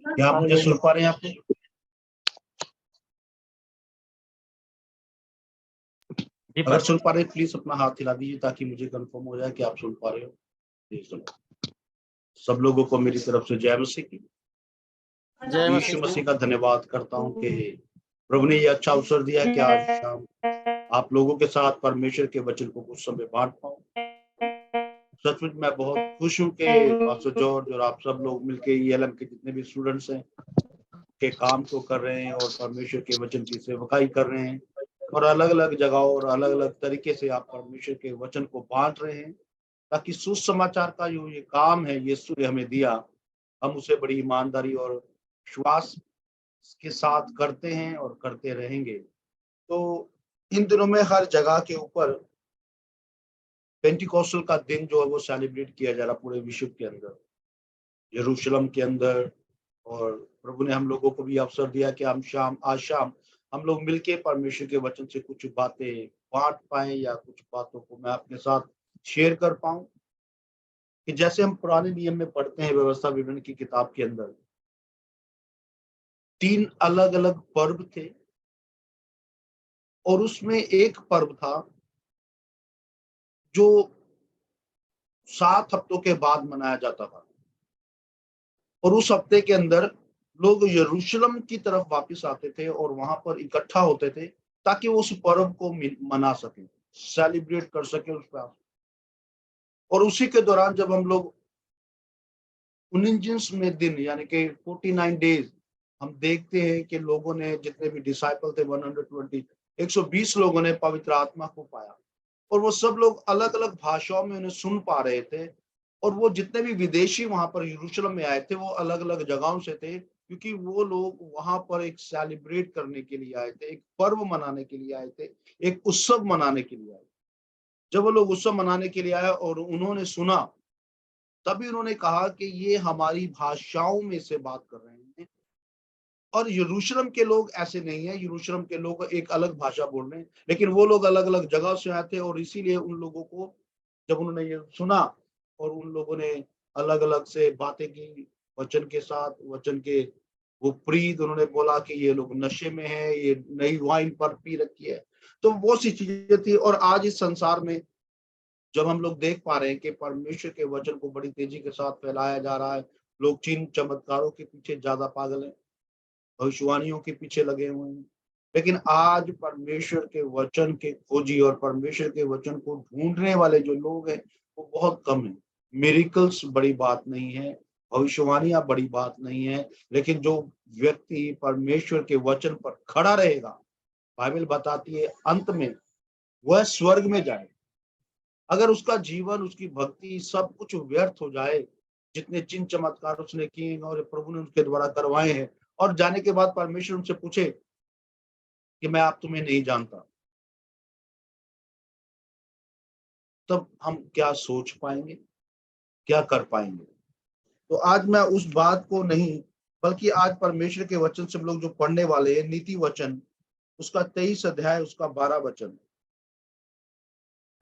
क्या आप मुझे सुन पा रहे हैं आप लोग? जी अगर सुन पा रहे हैं प्लीज अपना हाथ हिला दीजिए ताकि मुझे कंफर्म हो जाए कि आप सुन पा रहे हो। जी सुनो। सब लोगों को मेरी तरफ से जय मसीह की। जय यीशु मसीह का धन्यवाद करता हूँ कि प्रभु ने ये अच्छा अवसर दिया कि आज शाम आप लोगों के साथ परमेश्वर के वचन को कुछ समय बांट पाऊं। सचमुच मैं बहुत खुश हूँ कि पास्टर जॉर्ज और आप सब लोग मिलके ELM के जितने भी स्टूडेंट्स हैं के काम को कर रहे हैं और परमेश्वर के वचन की सेवकाई कर रहे हैं और अलग अलग जगहों और अलग अलग तरीके से आप परमेश्वर के वचन को बांट रहे हैं ताकि सुसमाचार का जो ये काम है यीशु ने हमें दिया, हम उसे बड़ी ईमानदारी और विश्वास के साथ करते हैं और करते रहेंगे। तो इन दिनों में हर जगह के ऊपर पेंटिकॉस्टल का दिन जो है वो सेलिब्रेट किया जा रहा पूरे विश्व के अंदर, यरूशलेम के अंदर। और प्रभु ने हम लोगों को भी अवसर दिया कि हम आज शाम हम लोग मिलके परमेश्वर के वचन से कुछ बातें बांट पाए या कुछ बातों को मैं अपने साथ शेयर कर पाऊं कि जैसे हम पुराने नियम में पढ़ते हैं व्यवस्था विवरण की किताब के अंदर 3 अलग अलग पर्व थे और उसमें एक पर्व था जो 7 हफ्तों के बाद मनाया जाता था और उस हफ्ते के अंदर लोग यरूशलेम की तरफ वापस आते थे और वहां पर इकट्ठा होते थे ताकि वो उस पर्व को मना सके, सेलिब्रेट कर सके उस पर। और उसी के दौरान जब हम लोग 49 में दिन यानी कि 49 डेज हम देखते हैं कि लोगों ने जितने भी डिसाइपल थे 120 120 लोगों ने पवित्र आत्मा को पाया और वो सब लोग अलग अलग भाषाओं में उन्हें सुन पा रहे थे। और वो जितने भी विदेशी वहां पर यरूशलेम में आए थे वो अलग अलग जगहों से थे क्योंकि वो लोग वहां पर एक सेलिब्रेट करने के लिए आए थे, एक पर्व मनाने के लिए आए थे, एक उत्सव मनाने के लिए आए। जब वो लोग उत्सव मनाने के लिए आए और उन्होंने सुना तभी उन्होंने कहा कि ये हमारी भाषाओं में से बात कर रहे हैं। और यरूशलेम के लोग ऐसे नहीं है, यरूशलेम के लोग एक अलग भाषा बोल रहे हैं लेकिन वो लोग अलग अलग जगह से आए थे और इसीलिए उन लोगों को जब उन्होंने ये सुना और उन लोगों ने अलग अलग से बातें की वचन के साथ, वचन के वो प्रीत उन्होंने बोला कि ये लोग नशे में है, ये नई वाइन पर पी रखी है। तो वो सी चीजें थी। और आज इस संसार में जब हम लोग देख पा रहे हैं कि परमेश्वर के वचन को बड़ी तेजी के साथ फैलाया जा रहा है, लोग चिन्ह चमत्कारों के पीछे ज्यादा पागल हैं, भविष्यवाणियों के पीछे लगे हुए हैं। लेकिन आज परमेश्वर के वचन के खोजी और परमेश्वर के वचन को ढूंढने वाले जो लोग हैं वो बहुत कम है। मिरेकल्स बड़ी बात नहीं है, भविष्यवाणियां बड़ी बात नहीं है, लेकिन जो व्यक्ति परमेश्वर के वचन पर खड़ा रहेगा, बाइबल बताती है अंत में वह स्वर्ग में जाए। अगर उसका जीवन, उसकी भक्ति सब कुछ व्यर्थ हो जाए, जितने चिन्ह चमत्कार उसने किए और प्रभु ने उसके द्वारा करवाए हैं, और जाने के बाद परमेश्वर उनसे पूछे कि मैं आप तुम्हें नहीं जानता, तब हम क्या सोच पाएंगे, क्या कर पाएंगे? तो आज मैं उस बात को नहीं, बल्कि आज परमेश्वर के वचन से हम लोग जो पढ़ने वाले हैं नीति वचन, उसका 23 अध्याय, उसका 12 वचन।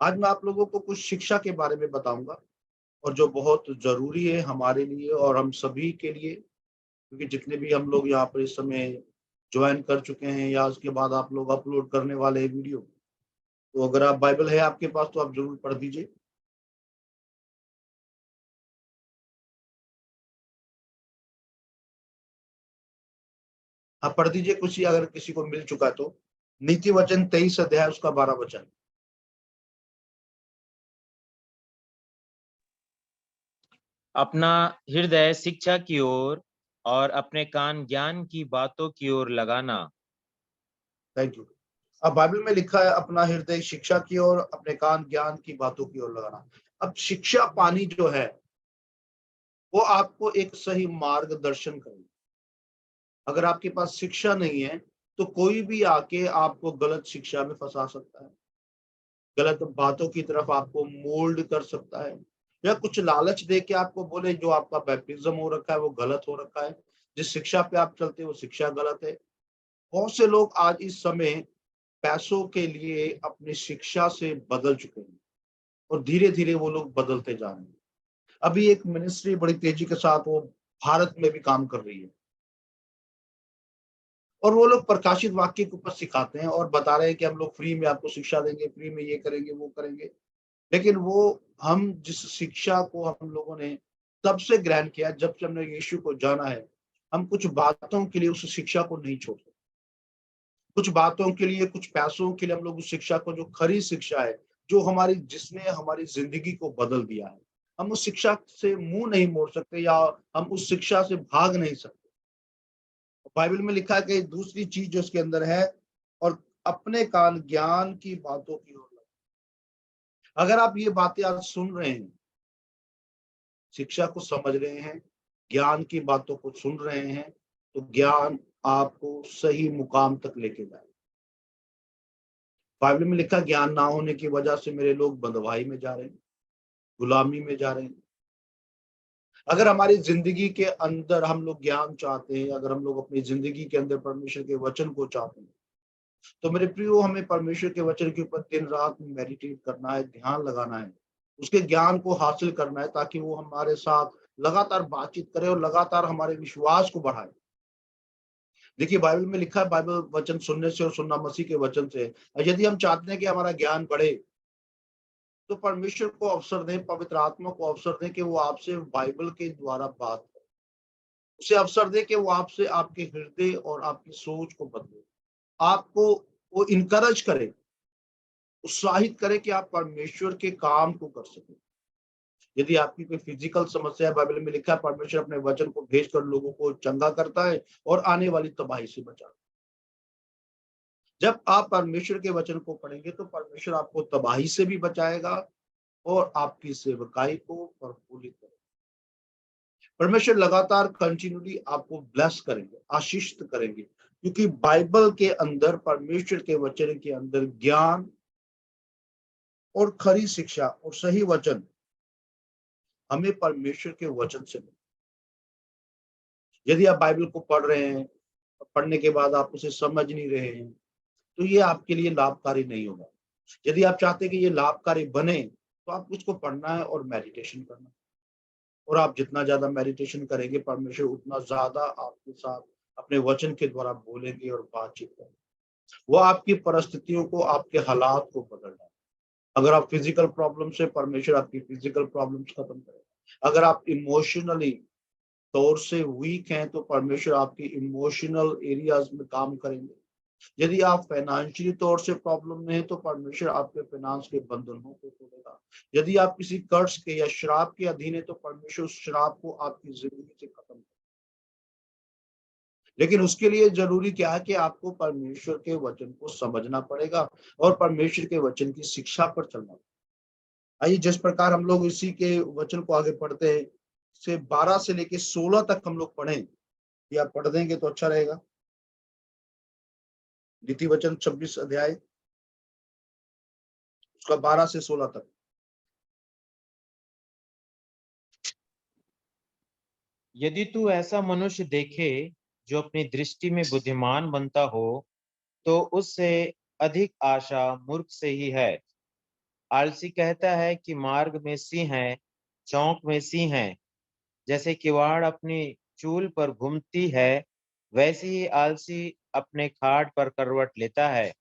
आज मैं आप लोगों को कुछ शिक्षा के बारे में बताऊंगा और जो बहुत जरूरी है हमारे लिए और हम सभी के लिए, क्योंकि जितने भी हम लोग यहाँ पर इस समय ज्वाइन कर चुके हैं या उसके बाद आप लोग अपलोड करने वाले हैं वीडियो, तो अगर आप बाइबल है आपके पास तो आप जरूर पढ़ दीजिए। आप पढ़ दीजिए, कुछ अगर किसी को मिल चुका है तो। नीति वचन 23 अध्याय, उसका 12 वचन। अपना हृदय शिक्षा की ओर और अपने कान ज्ञान की बातों की ओर लगाना। Thank you. अब बाइबल में लिखा है अपना हृदय शिक्षा की ओर, अपने कान ज्ञान की बातों की ओर लगाना। अब शिक्षा पानी जो है वो आपको एक सही मार्गदर्शन करेगी। अगर आपके पास शिक्षा नहीं है तो कोई भी आके आपको गलत शिक्षा में फंसा सकता है, गलत बातों की तरफ आपको मोल्ड कर सकता है, या कुछ लालच दे के आपको बोले जो आपका बैप्टिज्म हो रखा है वो गलत हो रखा है, जिस शिक्षा पे आप चलते हैं वो शिक्षा गलत है। बहुत से लोग आज इस समय पैसों के लिए अपनी शिक्षा से बदल चुके हैं और धीरे धीरे वो लोग बदलते जा रहे हैं। अभी एक मिनिस्ट्री बड़ी तेजी के साथ वो भारत में भी काम कर रही है, और वो लोग प्रकाशित वाक्य के ऊपर सिखाते हैं और बता रहे हैं कि हम लोग फ्री में आपको शिक्षा देंगे, फ्री में ये करेंगे, वो करेंगे। लेकिन वो हम जिस शिक्षा को हम लोगों ने तब से ग्रहण किया जब से हमने यीशु को जाना है, हम कुछ बातों के लिए उस शिक्षा को नहीं छोड़ सकते। कुछ बातों के लिए, कुछ पैसों के लिए हम लोग उस शिक्षा को, जो खरी शिक्षा है, जो हमारी जिसने हमारी ज़िंदगी को बदल दिया है, हम उस शिक्षा से मुँह नहीं मोड़ सकते या हम उस शिक्षा से भाग नहीं सकते। बाइबल में लिखा है कि दूसरी चीज़ जो उसके अंदर है, और अपने कान ज्ञान की बातों की ओर लगाएँ। अगर आप ये बातें आज सुन रहे हैं, शिक्षा को समझ रहे हैं, ज्ञान की बातों को सुन रहे हैं, तो ज्ञान आपको सही मुकाम तक लेके जाए। बाइबल में लिखा, ज्ञान ना होने की वजह से मेरे लोग बँधुआई में जा रहे हैं, गुलामी में जा रहे हैं। अगर हमारी ज़िंदगी के अंदर हम लोग ज्ञान चाहते हैं, अगर हम लोग अपनी ज़िंदगी के अंदर परमेश्वर के वचन को चाहते हैं, तो मेरे प्रियो, हमें परमेश्वर के वचन के ऊपर दिन-रात मेडिटेट करना है, ध्यान लगाना है। उसके ज्ञान को हासिल करना है ताकि वो हमारे साथ लगातार बातचीत करे और लगातार हमारे विश्वास को बढ़ाए। देखिए, बाइबल में लिखा है, बाइबल वचन सुनने से और सुनना मसीह के वचन से है। और यदि हम चाहते हैं कि हमारा ज्ञान बढ़े, तो परमेश्वर को अवसर दें, पवित्र आत्मा को अवसर दें कि वो आपसे बाइबल के द्वारा बात करे। उसे अवसर दें कि वो आपसे आपके हृदय और आपकी सोच को बदले। आपको वो इनकरेज करे, उत्साहित करे कि आप परमेश्वर के काम को कर सकें। यदि आपकी कोई फिजिकल समस्या है, बाइबल में लिखा है, परमेश्वर अपने वचन को भेजकर लोगों को चंगा करता है और आने वाली तबाही से बचाता है। जब आप परमेश्वर के वचन को पढ़ेंगे, तो परमेश्वर आपको तबाही से भी बचाएगा और आपकी सेवकाई को प्रफुल्लित करेगा। परमेश्वर लगातार कंटिन्यूली आपको ब्लेस करेंगे, आशीषित करेंगे, क्योंकि बाइबल के अंदर, परमेश्वर के वचन के अंदर ज्ञान और खरी शिक्षा और सही वचन हमें परमेश्वर के वचन से मिले। यदि आप बाइबल को पढ़ रहे हैं, पढ़ने के बाद आप उसे समझ नहीं रहे हैं, तो ये आपके लिए लाभकारी नहीं होगा। यदि आप चाहते हैं कि ये लाभकारी बने, तो आप उसको पढ़ना है और मेडिटेशन करना है। और आप जितना ज़्यादा मेडिटेशन करेंगे, परमेश्वर उतना ज़्यादा आपके साथ अपने वचन के द्वारा बोलेंगे और बातचीत करेंगे। वो आपकी परिस्थितियों को, आपके हालात को बदल देगा। अगर आप फिजिकल प्रॉब्लम से, परमेश्वर आपकी फिजिकल प्रॉब्लम्स खत्म करेगा। अगर आप इमोशनली तौर से वीक हैं, तो परमेश्वर आपकी इमोशनल एरियाज में काम करेंगे। यदि आप फाइनेंशियली तौर से प्रॉब्लम में हैं, तो परमेश्वर आपके फाइनेंस के बंधनों को तोड़ेगा। यदि आप किसी कर्ज के या श्राप के अधीन है, तो परमेश्वर उस श्राप को आपकी जिंदगी से खत्म करेगा। लेकिन उसके लिए जरूरी क्या है कि आपको परमेश्वर के वचन को समझना पड़ेगा और परमेश्वर के वचन की शिक्षा पर चलना पड़ेगा। आइए, जिस प्रकार हम लोग इसी के वचन को आगे पढ़ते हैं, से 12 से लेके 16 तक हम लोग पढ़ें, या पढ़ देंगे तो अच्छा रहेगा। नीति वचन 26 अध्याय, उसका 12 से 16 तक। यदि तू ऐसा मनुष्य देखे जो अपनी दृष्टि में बुद्धिमान बनता हो, तो उससे अधिक आशा मूर्ख से ही है। आलसी कहता है कि मार्ग में सिंह है, चौक में सिंह है। जैसे किवाड़ अपनी चूल पर घूमती है, वैसे ही आलसी अपने खाट पर करवट लेता है।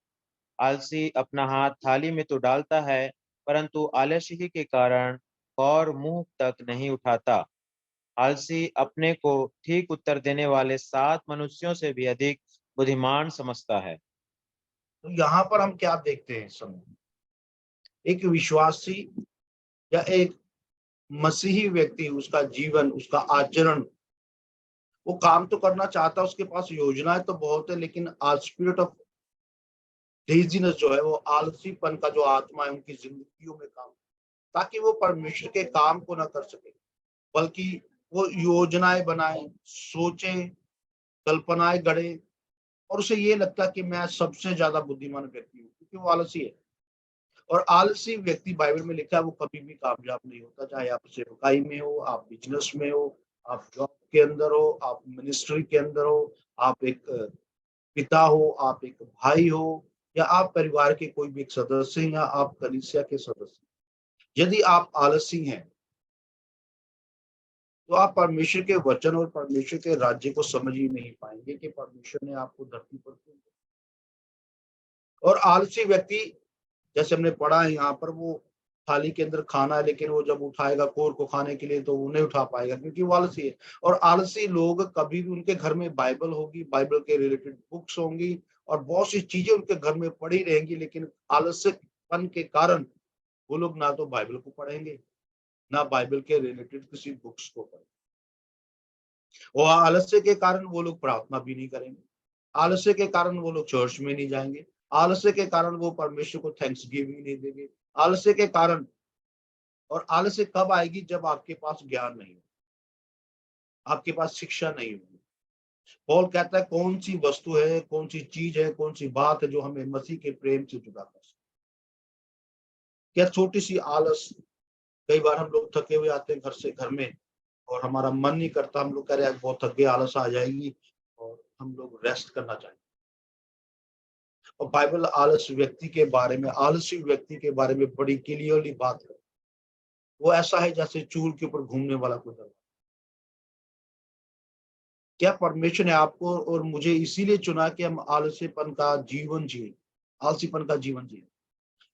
आलसी अपना हाथ थाली में तो डालता है, परंतु आलस्य ही के कारण और मुंह तक नहीं उठाता। आलसी अपने को ठीक उत्तर देने वाले 7 मनुष्यों से भी अधिक बुद्धिमान समझता है। तो यहाँ पर हम क्या देखते हैं? समय, एक विश्वासी या एक मसीही व्यक्ति, उसका जीवन, उसका आचरण, वो काम तो करना चाहता है, उसके पास योजनाएं तो बहुत है, लेकिन स्पिरिट ऑफ लेजीनेस जो है, वो आलसीपन का जो आत्मा है, उनकी जिंदगियों में काम, ताकि वो परमेश्वर के काम को ना कर सके, बल्कि वो योजनाएं बनाए, सोचे, कल्पनाएं गढ़े, और उसे ये लगता है कि मैं सबसे ज्यादा बुद्धिमान व्यक्ति हूँ, क्योंकि वो आलसी है। और आलसी व्यक्ति, बाइबल में लिखा है, वो कभी भी कामयाब नहीं होता। चाहे आप सेवकाई में हो, आप बिजनेस में हो, आप जॉब के अंदर हो, आप मिनिस्ट्री के अंदर हो, आप एक पिता हो, आप एक भाई हो, या आप परिवार के कोई भी एक सदस्य हैं, या आप कलीसिया के सदस्य हैं। यदि आप आलसी हैं, तो आप परमेश्वर के वचन और परमेश्वर के राज्य को समझ ही नहीं पाएंगे कि परमेश्वर ने आपको धरती पर क्यों भेजा। और आलसी व्यक्ति, जैसे हमने पढ़ा है यहाँ पर, वो थाली के अंदर खाना है, लेकिन वो जब उठाएगा कोर को खाने के लिए तो वो नहीं उठा पाएगा, क्योंकि वो आलसी है। और आलसी लोग कभी भी, उनके घर में बाइबल होगी, बाइबल के रिलेटेड बुक्स होंगी और बहुत सी चीजें उनके घर में पड़ी रहेंगी, लेकिन आलस्यपन के कारण वो लोग ना तो बाइबल को पढ़ेंगे, ना बाइबल के रिलेटेड किसी बुक्स को पढ़ेंगे। और आलस्य के कारण वो लोग प्रार्थना भी नहीं करेंगे, आलस्य के कारण वो लोग चर्च में नहीं जाएंगे, आलस्य के कारण वो परमेश्वर को थैंक्स गिविंग नहीं देंगे, आलस्य के कारण। और आलस्य कब आएगी? जब आपके पास ज्ञान नहीं हो, आपके पास शिक्षा नहीं होगी। पौल कहता है कौन सी वस्तु है, कौन सी चीज है, कौन सी बात है जो हमें मसीह के प्रेम से जुड़ा कर सकती। क्या छोटी सी आलस, कई बार हम लोग थके हुए आते हैं घर में, और हमारा मन नहीं करता, हम लोग कह रहे हैं आज बहुत थक गए, आलस आ जाएगी और हम लोग रेस्ट करना चाहेंगे। और बाइबल आलस व्यक्ति के बारे में, आलसी व्यक्ति के बारे में बड़ी क्लियरली बात है। वो ऐसा है जैसे चूल के ऊपर घूमने वाला कोई दरवाजा। क्या परमेश्वर ने आपको और मुझे इसीलिए चुना कि हम आलसीपन का जीवन जिए, आलसीपन का जीवन जिए?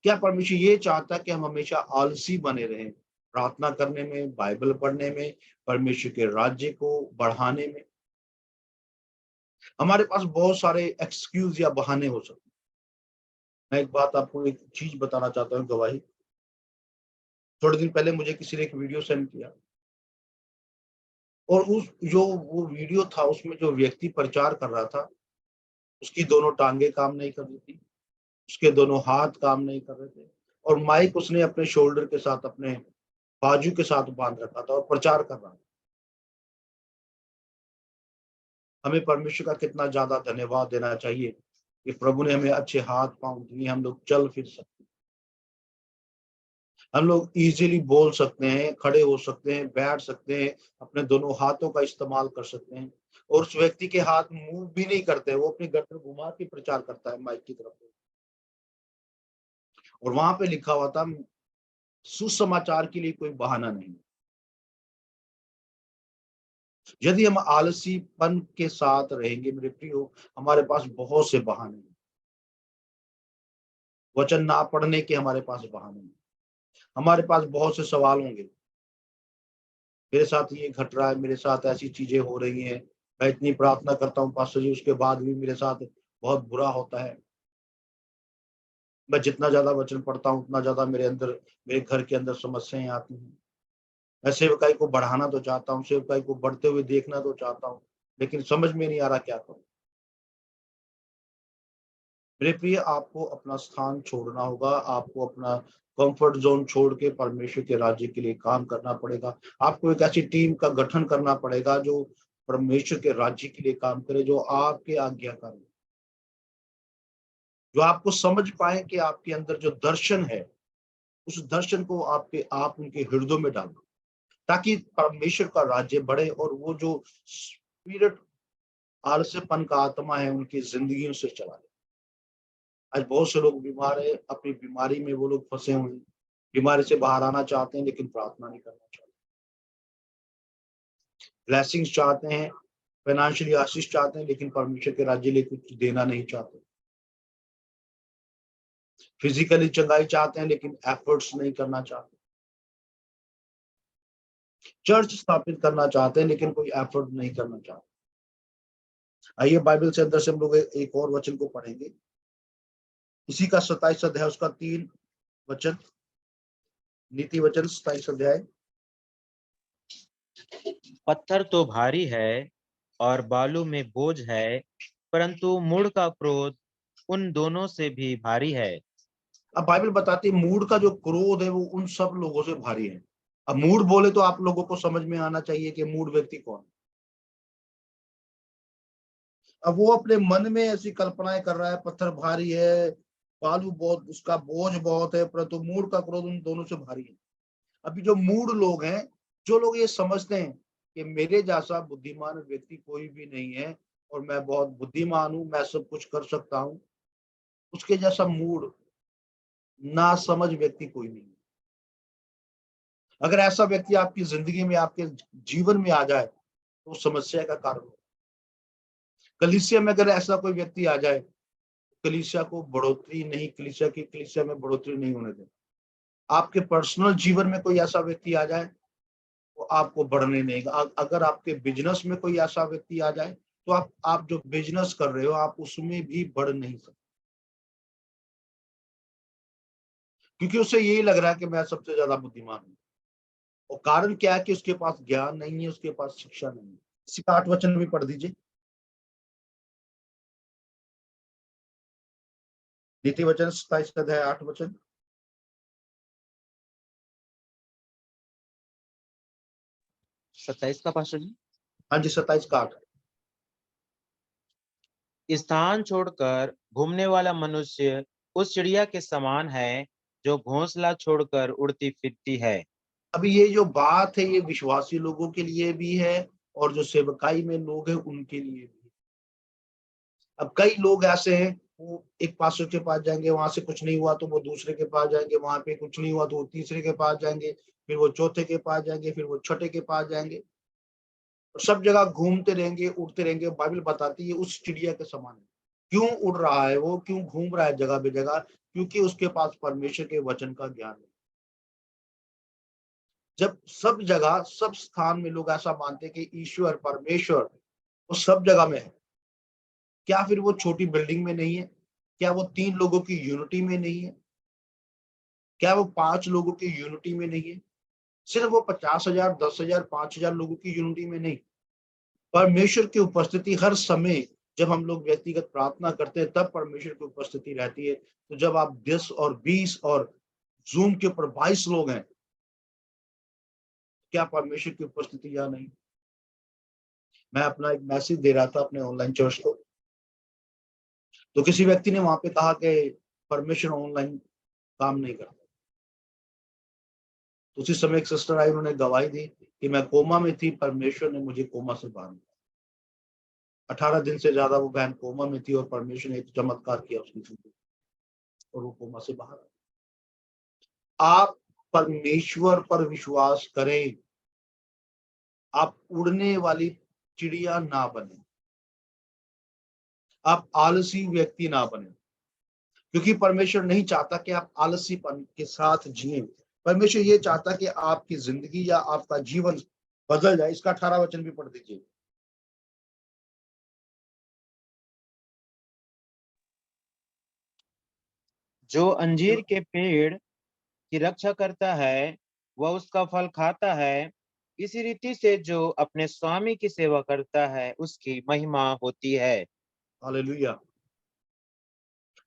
क्या परमेश्वर ये चाहता कि हम हमेशा आलसी बने रहें प्रार्थना करने में, बाइबल पढ़ने में, परमेश्वर के राज्य को बढ़ाने में? हमारे पास बहुत सारे एक्सक्यूज या बहाने हो सकते हैं। मैं एक बात आपको, एक चीज बताना चाहता हूँ, गवाही। थोड़े दिन पहले मुझे किसी ने एक वीडियो सेंड किया, और उस जो वो वीडियो था, उसमें जो व्यक्ति प्रचार कर रहा था, उसकी दोनों टांगे काम नहीं कर रही थी, उसके दोनों हाथ काम नहीं कर रहे थे, और माइक उसने अपने शोल्डर के साथ, अपने बाजू के साथ बांध रखा था और प्रचार कर रहा था। हमें परमेश्वर का कितना ज्यादा धन्यवाद देना चाहिए कि प्रभु ने हमें अच्छे हाथ पांव दिए, हम लोग चल फिर सकते हैं, हम लोग इजीली बोल सकते हैं, खड़े हो सकते हैं, बैठ सकते हैं, अपने दोनों हाथों का इस्तेमाल कर सकते हैं। और उस व्यक्ति के हाथ मूव भी नहीं करते, वो अपनी गर्दन घुमा के प्रचार करता है माइक की तरफ। और वहां पे लिखा हुआ था सुसमाचार के लिए कोई बहाना नहीं। यदि हम आलसीपन के साथ रहेंगे मेरे प्रियो, हमारे पास बहुत से बहाने हैं। वचन ना पढ़ने के हमारे पास बहाने हैं, हमारे पास बहुत से सवाल होंगे। मेरे साथ ये घट रहा है, मेरे साथ ऐसी चीजें हो रही हैं, मैं इतनी प्रार्थना करता हूँ पास्टर जी, उसके बाद भी मेरे साथ बहुत बुरा होता है। मैं जितना ज्यादा वचन पढ़ता हूँ उतना ज्यादा मेरे अंदर, मेरे घर के अंदर समस्याएं आती हैं। मैं सेवकाई को बढ़ाना तो चाहता हूँ, सेवकाई को बढ़ते हुए देखना तो चाहता हूँ, लेकिन समझ में नहीं आ रहा क्या करूं। मेरे प्रिय, आपको अपना स्थान छोड़ना होगा, आपको अपना कंफर्ट जोन छोड़ के परमेश्वर के राज्य के लिए काम करना पड़ेगा। आपको एक ऐसी टीम का गठन करना पड़ेगा जो परमेश्वर के राज्य के लिए काम करे, जो आपके आज्ञाकारी, जो आपको समझ पाए कि आपके अंदर जो दर्शन है, उस दर्शन को आप उनके हृदय में डालो, ताकि परमेश्वर का राज्य बढ़े और वो जो स्पिरिट, आलस्यपन का आत्मा है, उनकी जिंदगियों से चला जाए। आज बहुत से लोग बीमार है, अपनी बीमारी में वो लोग फंसे हुए हैं, बीमारी से बाहर आना चाहते हैं लेकिन प्रार्थना नहीं करना चाहते, ब्लेसिंग्स चाहते हैं, फाइनेंशियली आशीष चाहते हैं, लेकिन परमेश्वर के राज्य लिए कुछ देना नहीं चाहते, फिजिकली चंगाई चाहते हैं लेकिन एफर्ट्स नहीं करना चाहते, चर्च स्थापित करना चाहते हैं लेकिन कोई एफर्ट नहीं करना चाहते। आइए बाइबल से अंदर से हम लोग एक और वचन को पढ़ेंगे, इसी का 27 अध्याय, उसका 3 वचन, नीति वचन 27 अध्याय। पत्थर तो भारी है और बालू में बोझ है, परंतु मूढ़ का क्रोध उन दोनों से भी भारी है। अब बाइबल बताती है मूड का जो क्रोध है वो उन सब लोगों से भारी है। अब मूड बोले तो आप लोगों को समझ में आना चाहिए कि मूड व्यक्ति कौन है। अब वो अपने मन में ऐसी कल्पनाएं कर रहा है, पत्थर भारी है, बालू बहुत, उसका बोझ बहुत है, परंतु मूड का क्रोध उन दोनों से भारी है। अभी जो मूड लोग हैं, जो लोग ये समझते हैं कि मेरे जैसा बुद्धिमान व्यक्ति कोई भी नहीं है और मैं बहुत बुद्धिमान हूं, मैं सब कुछ कर सकता हूं, उसके जैसा मूड ना समझ व्यक्ति कोई नहीं है। अगर ऐसा व्यक्ति आपकी जिंदगी में, आपके जीवन में आ जाए तो समस्या का कारण हो। कलीसिया में अगर ऐसा कोई व्यक्ति आ जाए, कलीसिया को बढ़ोतरी नहीं, कलीसिया में बढ़ोतरी नहीं होने दें। आपके पर्सनल जीवन में कोई ऐसा व्यक्ति आ जाए, वो आपको बढ़ने नहीं देगा। अगर आपके बिजनेस में कोई ऐसा व्यक्ति आ जाए, तो आप जो बिजनेस कर रहे हो, आप उसमें भी बढ़ नहीं सकते, क्योंकि उसे यही लग रहा है कि मैं सबसे ज्यादा बुद्धिमान हूँ। और कारण क्या है कि उसके पास ज्ञान नहीं है, उसके पास शिक्षा नहीं है। इसी का 8 वचन भी पढ़ दीजिए। नीति वचन 27 अध्याय 8 वचन। 27 का पास्टर जी। हाँ जी, 27 का 8। स्थान छोड़कर घूमने वाला मनुष्य उस चिड़िया के समान है जो घोंसला छोड़कर उड़ती फिरती है। अभी ये जो बात है, ये विश्वासी लोगों के लिए भी है और जो सेवकाई में लोग हैं उनके लिए भी। अब कई लोग ऐसे हैं, वो एक पास्टर के पास जाएंगे, वहां से कुछ नहीं हुआ तो वो दूसरे के पास जाएंगे, वहां पे कुछ नहीं हुआ तो वो तीसरे के पास जाएंगे, फिर वो चौथे के पास जाएंगे, फिर वो छठे के पास जाएंगे, और सब जगह घूमते रहेंगे, उड़ते रहेंगे। बाइबल बताती है उस चिड़िया के समान है। क्यों उड़ रहा है वो, क्यों घूम रहा है जगह बेजगह? क्योंकि उसके पास परमेश्वर के वचन का ज्ञान है। जब सब जगह, सब स्थान में लोग ऐसा मानते हैं कि ईश्वर परमेश्वर वो सब जगह में है, क्या फिर वो छोटी बिल्डिंग में नहीं है? क्या वो 3 लोगों की यूनिटी में नहीं है? क्या वो 5 लोगों की यूनिटी में नहीं है? सिर्फ वो 50,000, 10,000, 5,000 लोगों की यूनिटी में नहीं। परमेश्वर की उपस्थिति हर समय, जब हम लोग व्यक्तिगत प्रार्थना करते हैं तब परमेश्वर की उपस्थिति रहती है। तो जब आप 10 और 20 और जूम के ऊपर 22 लोग हैं, क्या परमेश्वर की उपस्थिति या नहीं? मैं अपना एक मैसेज दे रहा था अपने ऑनलाइन चर्च को, तो किसी व्यक्ति ने वहां पे कहा कि परमेश्वर ऑनलाइन काम नहीं करता। तो उसी समय एक सिस्टर आई, उन्होंने गवाही दी कि मैं कोमा में थी, परमेश्वर ने मुझे कोमा से बाहर निकाला। 18 दिन से ज्यादा वो बहन कोमा में थी और परमेश्वर ने एक चमत्कार किया उसकी जिंदगी, और वो कोमा से बाहर आ गई। आप परमेश्वर पर विश्वास करें, आप उड़ने वाली चिड़िया ना बने, आप आलसी व्यक्ति ना बने, क्योंकि परमेश्वर नहीं चाहता कि आप आलसीपन के साथ जिए। परमेश्वर ये चाहता कि आपकी जिंदगी या आपका जीवन बदल जाए। इसका 18 वचन भी पढ़ दीजिए। जो अंजीर के पेड़ की रक्षा करता है वह उसका फल खाता है। इसी रीति से जो अपने स्वामी की सेवा करता है उसकी महिमा होती है। हालेलुया।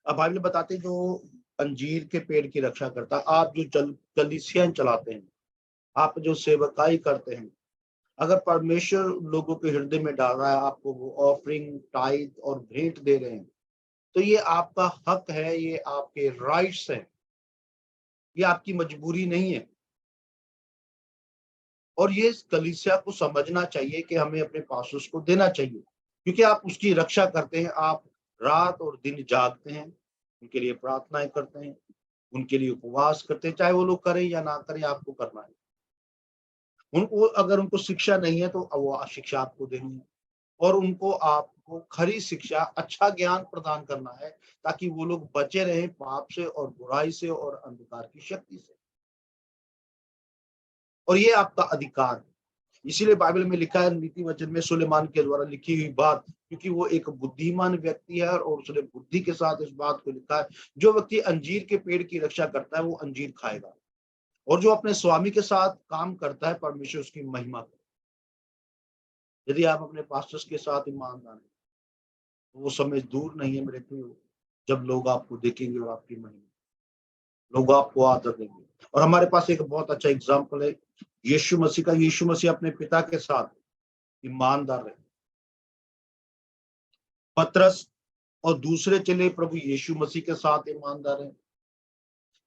अब बाइबल बताते हैं, जो अंजीर के पेड़ की रक्षा करता, आप जो कलीसियां चलाते हैं, आप जो सेवकाई करते हैं, अगर परमेश्वर लोगों के हृदय में डाल रहा है, आपको वो ऑफरिंग, टाइद और भेंट दे रहे हैं, तो ये आपका हक है, ये आपके राइट्स हैं, ये आपकी मजबूरी नहीं है। और ये कलीसिया को समझना चाहिए कि हमें अपने पास्टर्स को देना चाहिए, क्योंकि आप उसकी रक्षा करते हैं। आप रात और दिन जागते हैं, उनके लिए प्रार्थनाएं करते हैं, उनके लिए उपवास करते हैं, चाहे वो लोग करें या ना करें, आपको करना है। उनको अगर उनको शिक्षा नहीं है तो वो शिक्षा आपको देनी है, और उनको आपको खरी शिक्षा, अच्छा ज्ञान प्रदान करना है, ताकि वो लोग बचे रहें पाप से और बुराई से और अंधकार की शक्ति से। और ये आपका अधिकार है। इसीलिए बाइबल में लिखा है, नीति वचन में सुलेमान के द्वारा लिखी हुई बात, क्योंकि वो एक बुद्धिमान व्यक्ति है और उसने बुद्धि के साथ इस बात को लिखा है, जो व्यक्ति अंजीर के पेड़ की रक्षा करता है वो अंजीर खाएगा, और जो अपने स्वामी के साथ काम करता है परमेश्वर उसकी महिमा करे। यदि आप अपने पास्टर्स के साथ ईमानदार हैं, तो वो समय दूर नहीं है मेरे प्रियो, जब लोग आपको देखेंगे और आपकी महिमा, लोग आपको आदर देंगे। और हमारे पास एक बहुत अच्छा एग्जाम्पल है यीशु मसीह का। यीशु मसीह अपने पिता के साथ ईमानदार रहे। पतरस और दूसरे चेले प्रभु यीशु मसीह के साथ ईमानदार हैं।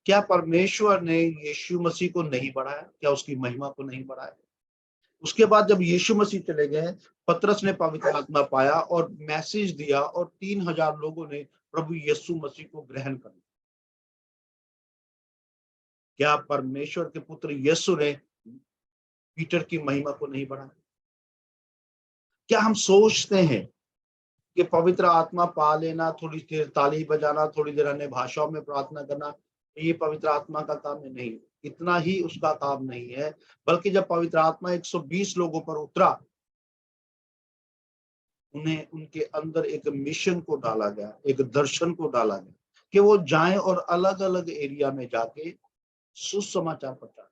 क्या परमेश्वर ने यीशु मसीह को नहीं बढ़ाया? क्या उसकी महिमा को नहीं बढ़ाया? उसके बाद जब यीशु मसीह चले गए, पतरस ने पवित्र आत्मा पाया और मैसेज दिया, और 3,000 लोगों ने प्रभु यीशु मसीह को ग्रहण कर लिया। क्या परमेश्वर के पुत्र यीशु ने पीटर की महिमा को नहीं बढ़ाया? क्या हम सोचते हैं कि पवित्र आत्मा पा लेना, थोड़ी देर ताली बजाना, थोड़ी देर अन्य भाषाओं में प्रार्थना करना, ये पवित्र आत्मा का काम है? नहीं, इतना ही उसका काम नहीं है। बल्कि जब पवित्र आत्मा 120 लोगों पर उतरा, उन्हें उनके अंदर एक मिशन को डाला गया, एक दर्शन को डाला गया कि वो जाएं और अलग अलग एरिया में जाके सुसमाचार प्रचार।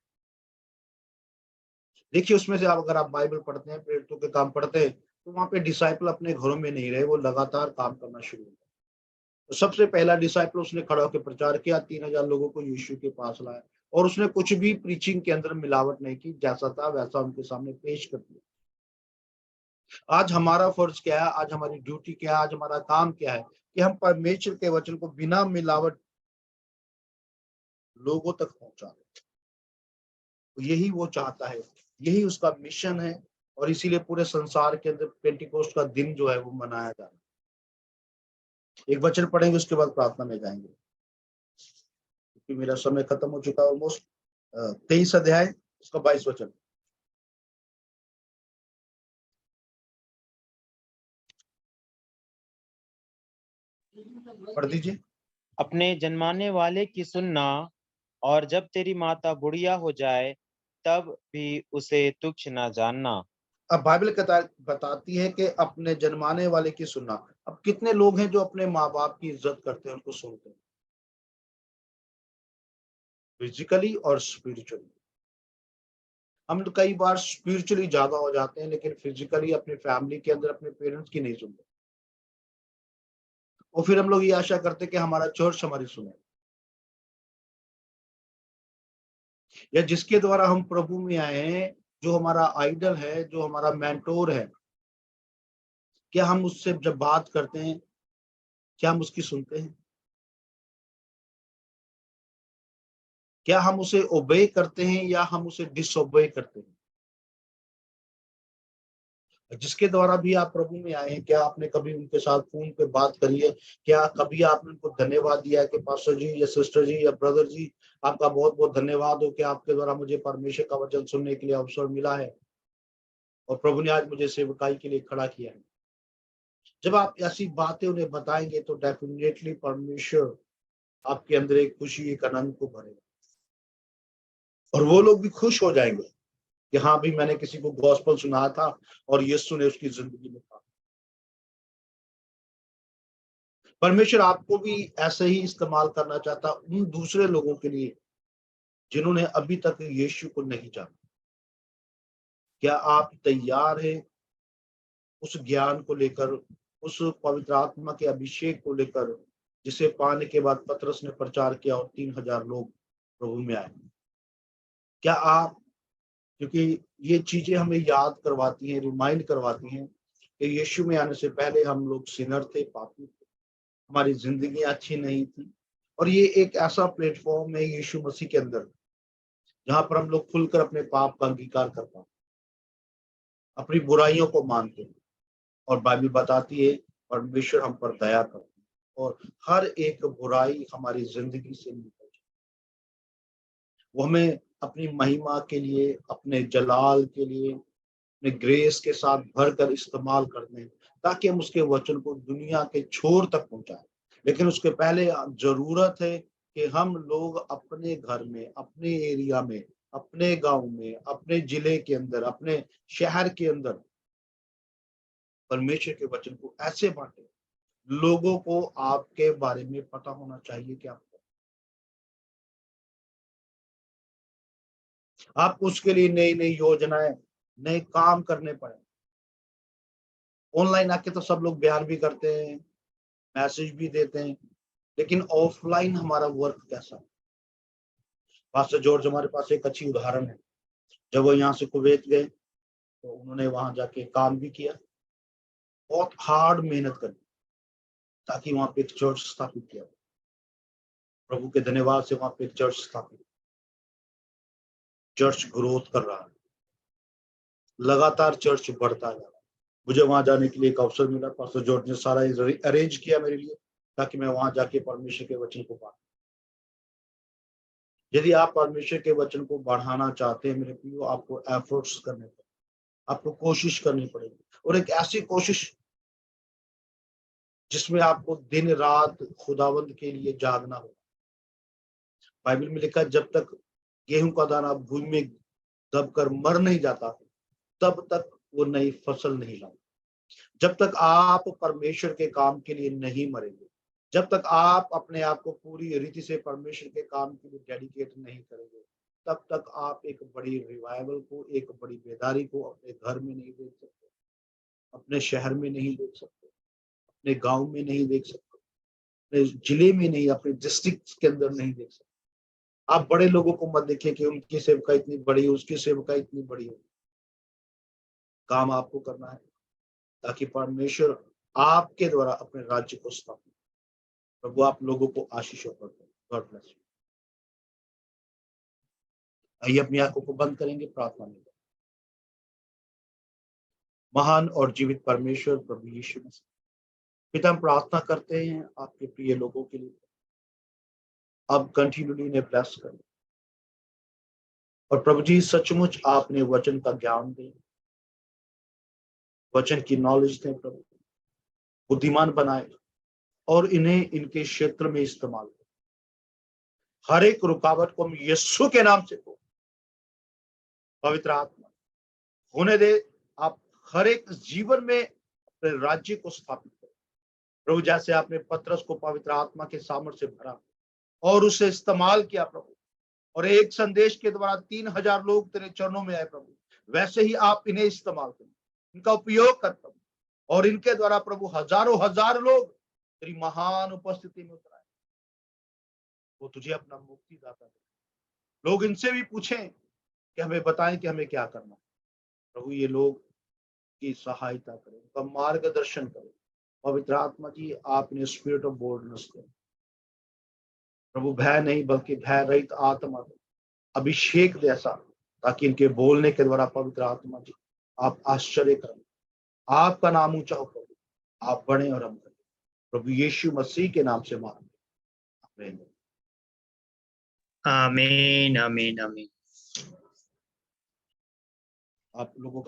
देखिए, उसमें से आप अगर आप बाइबल पढ़ते हैं, प्रेरितों के काम पढ़ते हैं, तो वहां पे डिसाइपल अपने घरों में नहीं रहे, वो लगातार काम करना शुरू हुआ। तो सबसे पहला डिसाइपल उसने खड़ा होकर प्रचार किया, 3000 लोगों को यीशु के पास लाया, और उसने कुछ भी प्रीचिंग के अंदर मिलावट नहीं की, जैसा था वैसा उनके सामने पेश कर दिया। आज हमारा फर्ज क्या है? आज हमारी ड्यूटी क्या है? आज हमारा काम क्या है? कि हम परमेश्वर के वचन को बिना मिलावट लोगों तक पहुंचा दें। तो यही वो चाहता है, यही उसका मिशन है, और इसीलिए पूरे संसार के अंदर पेंटिकोस्ट का दिन जो है वो मनाया जा रहा है। एक वचन पढ़ेंगे, उसके बाद प्रार्थना में जाएंगे, क्योंकि मेरा समय खत्म हो चुका है ऑलमोस्ट। 23 अध्याय, उसका 22 वचन पढ़ दीजिए। अपने जन्माने वाले की सुनना, और जब तेरी माता बुढ़िया हो जाए तब भी उसे तुच्छ ना जानना। अब बाइबल बताती है कि अपने जन्माने वाले की सुनना। अब कितने लोग हैं जो अपने माँ बाप की इज्जत करते हैं, उनको सुनते हैं, फिजिकली और स्पिरिचुअली। हम तो कई बार स्पिरिचुअली ज्यादा हो जाते हैं, लेकिन फिजिकली अपने फैमिली के अंदर अपने पेरेंट्स की नहीं सुनते, और फिर हम लोग ये आशा करते हैं कि हमारा चर्च हमारी सुने, या जिसके द्वारा हम प्रभु में आए हैं, जो हमारा आइडल है, जो हमारा मेंटोर है, क्या हम उससे जब बात करते हैं, क्या हम उसकी सुनते हैं? क्या हम उसे ओबे करते हैं या हम उसे डिसओबे करते हैं? जिसके द्वारा भी आप प्रभु में आए हैं, क्या आपने कभी उनके साथ फोन पे बात करी है? क्या कभी आपने उनको धन्यवाद दिया है कि पास्टर जी या सिस्टर जी या ब्रदर जी, आपका बहुत बहुत धन्यवाद हो कि आपके द्वारा मुझे परमेश्वर का वचन सुनने के लिए अवसर मिला है, और प्रभु ने आज मुझे सेवकाई के लिए खड़ा किया है। जब आप ऐसी बातें उन्हें बताएंगे, तो डेफिनेटली परमेश्वर आपके अंदर एक खुशी, एक आनंद को भरेगा, और वो लोग भी खुश हो जाएंगे कि हाँ भी, मैंने किसी को गॉस्पेल सुनाया था और यीशु ने उसकी जिंदगी में था। परमेश्वर आपको भी ऐसे ही इस्तेमाल करना चाहता उन दूसरे लोगों के लिए जिन्होंने अभी तक यीशु को नहीं जाना। क्या आप तैयार हैं उस ज्ञान को लेकर, उस पवित्र आत्मा के अभिषेक को लेकर, जिसे पाने के बाद पतरस ने प्रचार किया और 3000 लोग प्रभु में आए? क्या आप, क्योंकि ये चीजें हमें याद करवाती हैं, रिमाइंड करवाती हैं कि यीशु में आने से पहले हम लोग सिनर थे, पापी थे, हमारी जिंदगी अच्छी नहीं थी, और ये एक ऐसा प्लेटफॉर्म है यीशु मसीह के अंदर, जहां पर हम लोग खुलकर अपने पाप का अंगीकार कर पाते, अपनी बुराइयों को मानते हैं, और बाइबल बताती है परमेश्वर हम पर दया करते हैं, और हर एक बुराई हमारी जिंदगी से निकल जाए। वो हमें अपनी महिमा के लिए, अपने जलाल के लिए, अपने ग्रेस के साथ भरकर इस्तेमाल करते हैं, ताकि हम उसके वचन को दुनिया के छोर तक पहुंचाएं। लेकिन उसके पहले जरूरत है कि हम लोग अपने घर में, अपने एरिया में, अपने गांव में, अपने जिले के अंदर, अपने शहर के अंदर परमेश्वर के वचन को ऐसे बांटे, लोगों को आपके बारे में पता होना चाहिए कि आपको उसके लिए नई नई योजनाएं, नए काम करने पड़े। ऑनलाइन आके तो सब लोग बयान भी करते हैं, मैसेज भी देते हैं, लेकिन ऑफलाइन हमारा वर्क कैसा है? पास्टर जॉर्ज हमारे पास एक अच्छी उदाहरण है। जब वो यहाँ से कुवैत गए, तो उन्होंने वहां जाके काम भी किया, बहुत हार्ड मेहनत करी, ताकि वहां पे एक चर्च स्थापित किया। प्रभु के धन्यवाद से वहां पे एक चर्च स्थापित, चर्च ग्रोथ कर रहा है, लगातार चर्च बढ़ता जा रहा है। मुझे वहां जाने के लिए एक अवसर मिला, पास्टर जॉर्ज ने सारा अरेंज किया मेरे लिए, ताकि मैं वहां जाके परमेश्वर के वचन को पाऊं। यदि आप परमेश्वर के वचन को बढ़ाना चाहते हैं मेरे प्रियो, आपको एफर्ट्स करने पड़ेंगे, आपको कोशिश करनी पड़ेगी, और एक ऐसी कोशिश जिसमें आपको दिन रात खुदावंद के लिए जागना हो। बाइबल में लिखा है, जब तक गेहूं का दाना भूमि में दबकर मर नहीं जाता तब तक वो नई फसल नहीं लाता। जब तक आप परमेश्वर के काम के लिए नहीं मरेंगे, जब तक आप अपने आप को पूरी रीति से परमेश्वर के काम के लिए डेडिकेट नहीं करेंगे, तब तक आप एक बड़ी रिवाइवल को, एक बड़ी बेदारी को अपने घर में नहीं देख सकते, अपने शहर में नहीं देख सकते, अपने गांव में नहीं देख सकते, अपने जिले में नहीं, अपने डिस्ट्रिक्ट के अंदर नहीं देख सकते। आप बड़े लोगों को मत देखिए कि उनकी सेवका इतनी बड़ी है, उसकी सेवका इतनी बड़ी है। काम आपको करना है ताकि परमेश्वर आपके द्वारा अपने राज्य को स्थापित। प्रभु आप लोगों को आशीषों पर दे। God bless you. आइए अपनी आंखों को बंद करेंगे, प्रार्थना में। महान और जीवित परमेश्वर प्रभु यीशु मसीह, पिता हम प्रार्थना करते हैं आपके प्रिय लोगों के लिए, आप कंटिन्यूली इन्हें ब्लेस करें, और प्रभु जी सचमुच आपने वचन का ज्ञान दें, वचन की नॉलेज दें प्रभु, बुद्धिमान बनाए और इन्हें इनके क्षेत्र में इस्तेमाल करें। हर एक रुकावट को हम यीशु के नाम से को पवित्र आत्मा होने दे। आप हर एक जीवन में अपने राज्य को स्थापित करें प्रभु, जैसे आपने पतरस को पवित्र आत्मा के सामर्थ्य से भरा और उसे इस्तेमाल किया प्रभु, और एक संदेश के द्वारा 3000 लोग तेरे चरणों में आए प्रभु, वैसे ही आप इन्हें इस्तेमाल करें, इनका उपयोग कर प्रभु, और इनके द्वारा प्रभु हजारों हजार लोग तेरी महान उपस्थिति में उतराए, वो तुझे अपना मुक्तिदाता दे। लोग इनसे भी पूछें कि हमें बताएं कि हमें क्या करना है। प्रभु ये लोग की सहायता करें, उनका मार्गदर्शन करें। पवित्र आत्मा जी आपने स्पिरिट ऑफ बोल्डनेस दे प्रभु, भय नहीं बल्कि भय रहित आत्मा दे, अभिषेक दे ऐसा, ताकि इनके बोलने के द्वारा पवित्र आत्मा जी आप आश्चर्य करें, आपका नाम ऊंचा हो प्रभु, आप बढ़े और हम करें प्रभु यीशु मसीह के नाम से मांगते हैं। आमीन आमीन आमीन। आप लोगों का